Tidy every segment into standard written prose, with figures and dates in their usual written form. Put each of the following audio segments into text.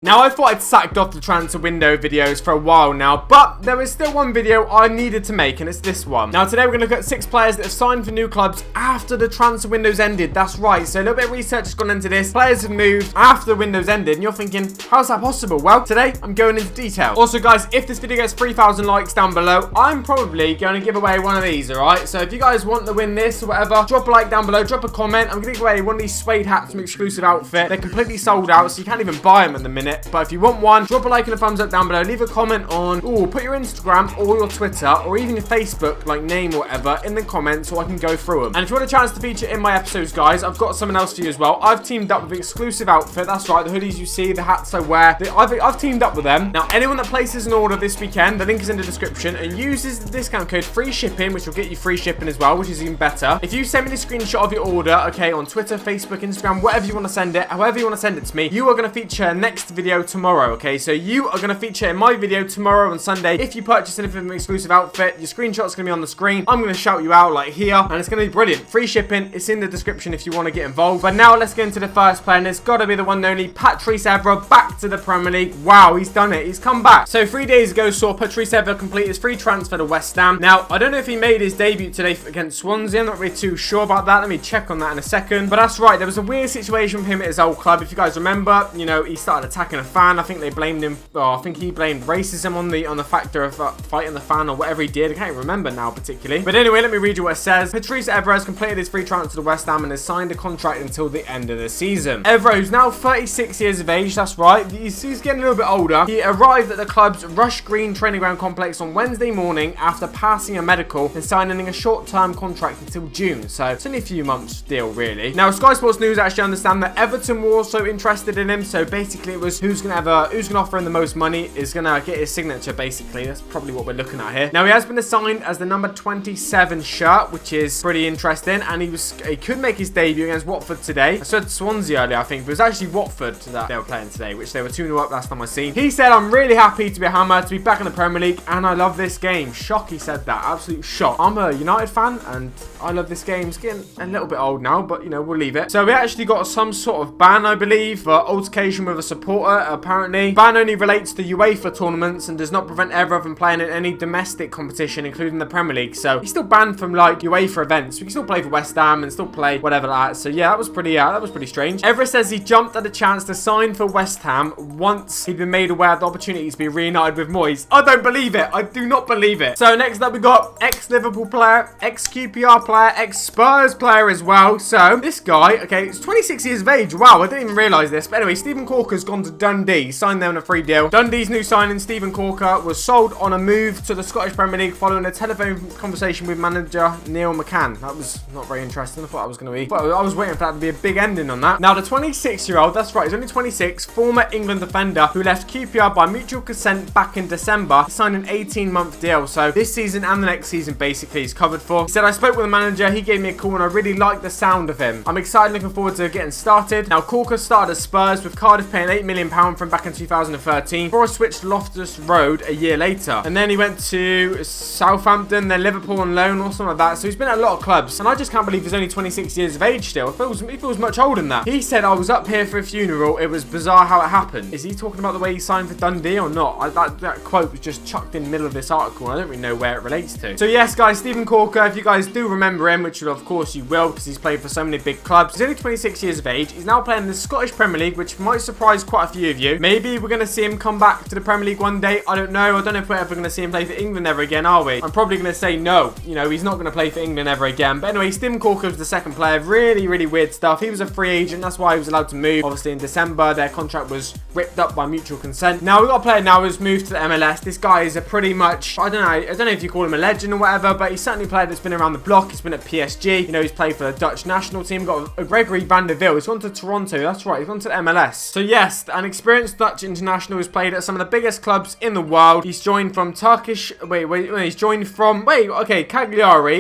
Now, I thought I'd sacked off the transfer window videos for a while now, but there is still one video I needed to make, and it's this one. Now, today we're going to look at 6 players that have signed for new clubs after the transfer window's ended. That's right, so a little bit of research has gone into this. Players have moved after the window's ended, and you're thinking, how's that possible? Well, today I'm going into detail. Also, guys, if this video gets 3,000 likes down below, I'm probably going to give away one of these, alright? So if you guys want to win this or whatever, drop a like down below, drop a comment. I'm going to give away one of these suede hats from Exclusive Outfit. They're completely sold out, so you can't even buy them at the minute. But if you want one, drop a like and a thumbs up down below. Leave a comment on, put your Instagram or your Twitter or even your Facebook, like name or whatever, in the comments so I can go through them. And if you want a chance to feature in my episodes, guys, I've got something else for you as well. I've teamed up with Exclusive Outfit. That's right, the hoodies you see, the hats I wear. I've teamed up with them. Now, anyone that places an order this weekend, the link is in the description, and uses the discount code free shipping, which will get you free shipping as well, which is even better. If you send me the screenshot of your order, okay, on Twitter, Facebook, Instagram, whatever you want to send it, however you want to send it to me, you are going to feature next video tomorrow. Okay, so you are going to feature in my video tomorrow on Sunday. If you purchase anything from Exclusive Outfit, your screenshot's going to be on the screen. I'm going to shout you out like here, and it's going to be brilliant. Free shipping, it's in the description if you want to get involved. But now let's get into the first player, and it's got to be the one and only Patrice Evra, back to the Premier League. Wow, he's done it. He's come back. So 3 days ago, saw Patrice Evra complete his free transfer to West Ham. Now, I don't know if he made his debut today against Swansea. I'm not really too sure about that. Let me check on that in a second. But that's right, there was a weird situation with him at his old club. If you guys remember, you know, he started attacking a fan. I think they blamed him. I think he blamed racism on the factor of fighting the fan or whatever he did. I can't even remember now particularly. But anyway, let me read you what it says. Patrice Evra has completed his free transfer to West Ham and has signed a contract until the end of the season. Evra, who's now 36 years of age, that's right. He's getting a little bit older. He arrived at the club's Rush Green training ground complex on Wednesday morning after passing a medical and signing a short-term contract until June. So it's only a few months deal, really. Now, Sky Sports News actually understand that Everton were also interested in him. So basically, it was who's gonna offer him the most money is gonna get his signature. Basically, that's probably what we're looking at here. Now, he has been assigned as the number 27 shirt, which is pretty interesting, and he could make his debut against Watford today. I said Swansea earlier, I think, but it was actually Watford that they were playing today, which they were 2-0 up last time I seen. He said, "I'm really happy to be a Hammer, to be back in the Premier League, and I love this game." Shock, he said that. Absolute shock. I'm a United fan, and I love this game. It's getting a little bit old now, but, you know, we'll leave it. So we actually got some sort of ban, I believe, for altercation with a supporter, apparently. Ban only relates to UEFA tournaments and does not prevent Evra from playing in any domestic competition, including the Premier League. So he's still banned from, like, UEFA events. We can still play for West Ham and still play whatever like that. So yeah, that was pretty strange. Evra says he jumped at the chance to sign for West Ham once he'd been made aware of the opportunity to be reunited with Moyes. I don't believe it. I do not believe it. So next up, we got ex-Liverpool player, ex-QPR player, ex-Spurs player as well. So this guy, okay, he's 26 years of age. Wow, I didn't even realise this. But anyway, Stephen Caulker's gone to Dundee. Signed there on a free deal. Dundee's new signing, Stephen Caulker, was sold on a move to the Scottish Premier League following a telephone conversation with manager Neil McCann. That was not very interesting. I thought I was going to be. I was waiting for that to be a big ending on that. Now, the 26-year-old, that's right, he's only 26, former England defender who left QPR by mutual consent back in December, signed an 18-month deal. So this season and the next season, basically, he's covered for. He said, "I spoke with the manager. He gave me a call and I really like the sound of him. I'm excited, looking forward to getting started." Now, Caulker started at Spurs, with Cardiff paying £8 million from back in 2013 before he switched to Loftus Road a year later. And then he went to Southampton, then Liverpool on loan or something like that. So he's been at a lot of clubs. And I just can't believe he's only 26 years of age still. He feels much older than that. He said, "I was up here for a funeral. It was bizarre how it happened." Is he talking about the way he signed for Dundee or not? That quote was just chucked in the middle of this article. I don't really know where it relates to. So yes, guys, Stephen Caulker, if you guys do remember him, which of course you will because he's played for so many big clubs. He's only 26 years of age. He's now playing in the Scottish Premier League, which might surprise quite a few of you. Maybe we're going to see him come back to the Premier League one day. I don't know. I don't know if we're ever going to see him play for England ever again, are we? I'm probably going to say no. You know, he's not going to play for England ever again. But anyway, Stephen Caulker was the second player. Really weird stuff. He was a free agent. That's why he was allowed to move. Obviously, in December, their contract was ripped up by mutual consent. Now, we've got a player now who's moved to the MLS. This guy is a pretty much, I don't know if you call him a legend or whatever, but he's certainly a player that's been around the block. He's been at PSG. You know, he's played for the Dutch national team. Got a Gregory van der Wiel. He's gone to Toronto. That's right. He's gone to the MLS. So yes, an experienced Dutch international who's played at some of the biggest clubs in the world. He's joined from Cagliari,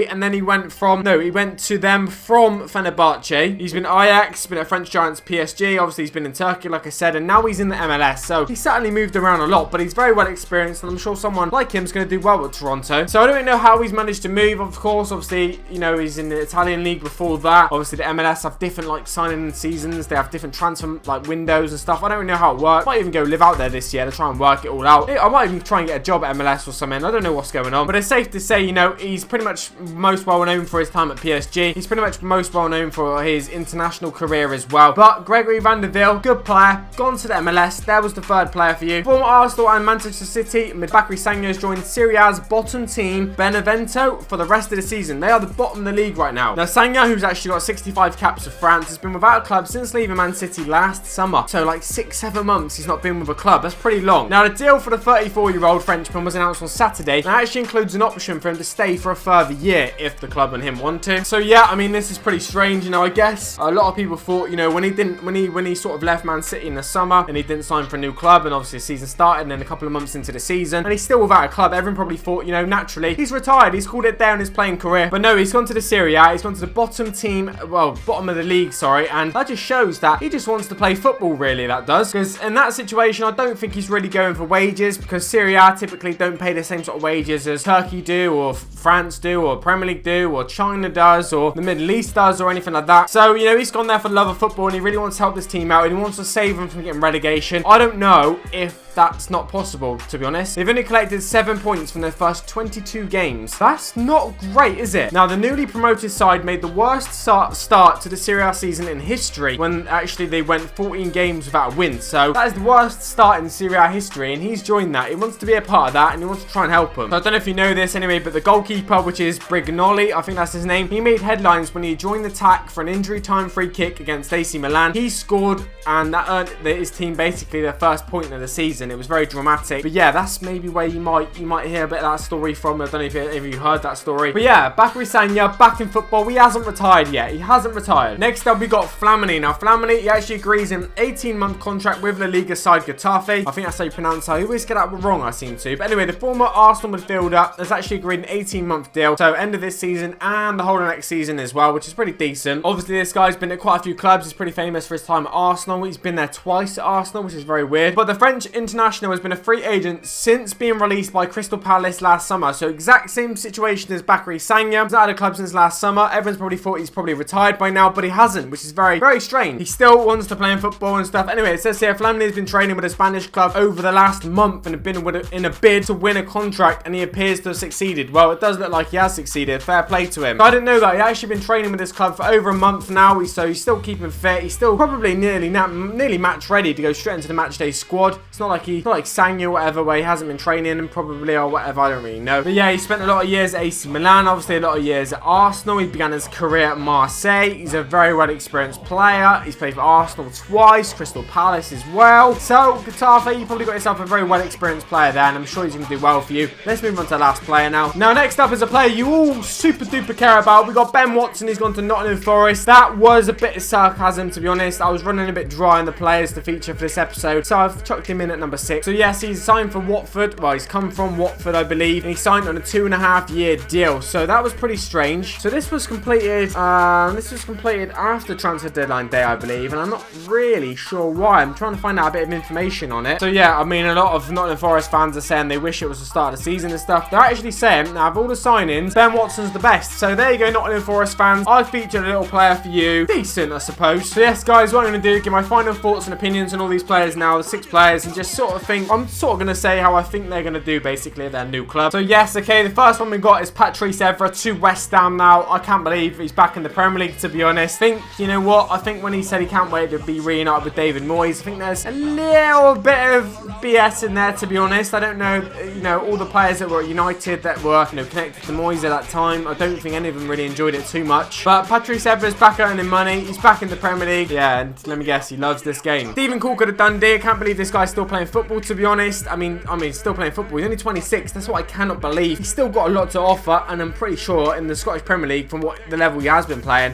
and then he went to them from Fenerbahce. He's been Ajax, been at French Giants PSG. Obviously, he's been in Turkey, like I said, and now he's in the MLS. So he's certainly moved around a lot, but he's very well experienced, and I'm sure someone like him is going to do well with Toronto. So I don't know how he's managed to move. Of course, obviously, you know, he's in the Italian league before that. Obviously, the MLS have different like signing seasons. They have different transfer like windows and stuff. I don't really know how it works. Might even go live out there this year to try and work it all out. I might even try and get a job at MLS or something. I don't know what's going on. But it's safe to say, you know, he's pretty much most well known for his time at PSG. He's pretty much most well known for his international career as well. But Gregory van der Wiel, good player, gone to the MLS. There was the third player for you. Former Arsenal and Manchester City, Bacary Sagna has joined Serie A's bottom team, Benevento, for the rest of the season. They are the bottom of the league right now. Now, Sagna, who's actually got 65 caps for France, has been without a club since leaving Man City last summer. So, like 6-7 months he's not been with a club. That's pretty long. Now, the deal for the 34-year-old Frenchman was announced on Saturday. That actually includes an option for him to stay for a further year if the club and him want to. So, yeah, I mean, this is pretty strange. You know, I guess a lot of people thought, you know, when he sort of left Man City in the summer and he didn't sign for a new club, and obviously the season started, and then a couple of months into the season, and he's still without a club, everyone probably thought, you know, naturally, he's retired. He's called it there in his playing career. But no, he's gone to the Serie A. He's gone to the bottom team, well, bottom of the league, sorry, and that just shows that he just wants to play football, really, that does. Because in that situation, I don't think he's really going for wages, because Serie A typically don't pay the same sort of wages as Turkey do, or France do, or Premier League do, or China does, or the Middle East does, or anything like that. So, you know, he's gone there for the love of football, and he really wants to help this team out, and he wants to save them from getting relegation. I don't know if that's not possible, to be honest. They've only collected 7 points from their first 22 games. That's not great, is it? Now, the newly promoted side made the worst start to the Serie A season in history, when actually they went 14 games without a win. So that is the worst start in Serie A history, and he's joined that. He wants to be a part of that, and he wants to try and help them. So I don't know if you know this anyway, but the goalkeeper, which is Brignoli, I think that's his name, he made headlines when he joined the attack for an injury time free kick against AC Milan. He scored, and that earned his team basically their first point of the season. It was very dramatic. But yeah, that's maybe where you might hear a bit of that story from. I don't know if you heard that story. But yeah, Bacary Sagna back in football. He hasn't retired yet. He hasn't retired. Next up, we got Flamini. Now, Flamini, he actually agrees an 18-month contract with La Liga side Getafe. I think that's how you pronounce it. I always get that wrong, I seem to. But anyway, the former Arsenal midfielder has actually agreed an 18-month deal. So end of this season and the whole of next season as well, which is pretty decent. Obviously, this guy's been at quite a few clubs. He's pretty famous for his time at Arsenal. He's been there twice at Arsenal, which is very weird. But the French international has been a free agent since being released by Crystal Palace last summer. So exact same situation as Bacary Sagna. He's out of the club since last summer. Everyone's probably thought he's probably retired by now, but he hasn't, which is very, very strange. He still wants to play in football and stuff. Anyway, it says here, Flamini has been training with a Spanish club over the last month and have been in a bid to win a contract, and he appears to have succeeded. Well, it does look like he has succeeded. Fair play to him. So I didn't know that. He's actually been training with this club for over a month now, so he's still keeping fit. He's still probably nearly match ready to go straight into the match day squad. It's not like Sagna or whatever, where he hasn't been training and probably or whatever, I don't really know. But yeah, he spent a lot of years at AC Milan, obviously a lot of years at Arsenal. He began his career at Marseille. He's a very well experienced player. He's played for Arsenal twice, Crystal Palace as well. So Getafe, you probably got yourself a very well experienced player there, and I'm sure he's going to do well for you. Let's move on to the last player now. Now, next up is a player you all super duper care about. We got Ben Watson. He's gone to Nottingham Forest. That was a bit of sarcasm, to be honest. I was running a bit dry on the players to feature for this episode, so I've chucked him in at number 6. So yes, he's signed for Watford. Well, he's come from Watford, I believe, and he signed on a 2.5-year deal. So that was pretty strange. So this was completed after transfer deadline day, I believe, and I'm not really sure why. I'm trying to find out a bit of information on it. So yeah, I mean, a lot of Nottingham Forest fans are saying they wish it was the start of the season and stuff. They're actually saying, now of all the signings, Ben Watson's the best. So there you go, Nottingham Forest fans. I featured a little player for you. Decent, I suppose. So yes, guys, what I'm going to do, give my final thoughts and opinions on all these players now, the 6 players, and just sort of think, I'm sort of going to say how I think they're going to do basically at their new club. So yes, okay, the first one we got is Patrice Evra to West Ham now. I can't believe he's back in the Premier League, to be honest. I think, you know what, I think when he said he can't wait to be reunited with David Moyes, I think there's a little bit of BS in there, to be honest. I don't know, you know, all the players that were at United that were, you know, connected to Moyes at that time, I don't think any of them really enjoyed it too much. But Patrice Evra's back earning money. He's back in the Premier League. Yeah, and let me guess, he loves this game. Stephen Caulker to Dundee. I can't believe this guy's still playing football, to be honest. I mean, still playing football. He's only 26. That's what I cannot believe. He's still got a lot to offer, and I'm pretty sure in the Scottish Premier League, from what the level he has been playing,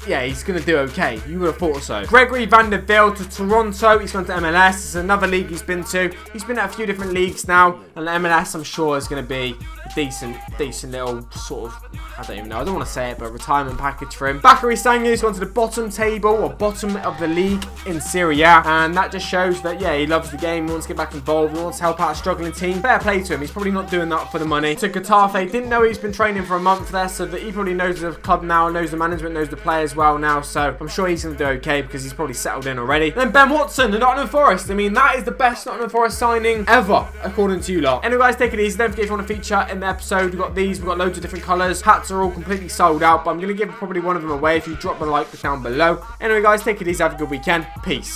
yeah, he's going to do okay. You would have thought so. Gregory van der Wiel to Toronto. He's gone to MLS. It's another league he's been to. He's been at a few different leagues now, and MLS, I'm sure, is going to be decent little sort of, I don't even know, I don't want to say it, but retirement package for him. Bacary Sagna has gone to the bottom table, or bottom of the league in Serie A, and that just shows that, yeah, he loves the game, he wants to get back involved, he wants to help out a struggling team. Fair play to him, he's probably not doing that for the money. To Getafe, didn't know he's been training for a month there, so that he probably knows the club now, knows the management, knows the players well now, so I'm sure he's going to do okay because he's probably settled in already. Then Ben Watson, the Nottingham Forest. I mean, that is the best Nottingham Forest signing ever, according to you lot. Anyway, guys, take it easy. Don't forget if you want to feature in the episode, we've got these, we've got loads of different colours. Hats are all completely sold out, but I'm going to give probably one of them away if you drop a like down below. Anyway, guys, take it easy. Have a good weekend. Peace.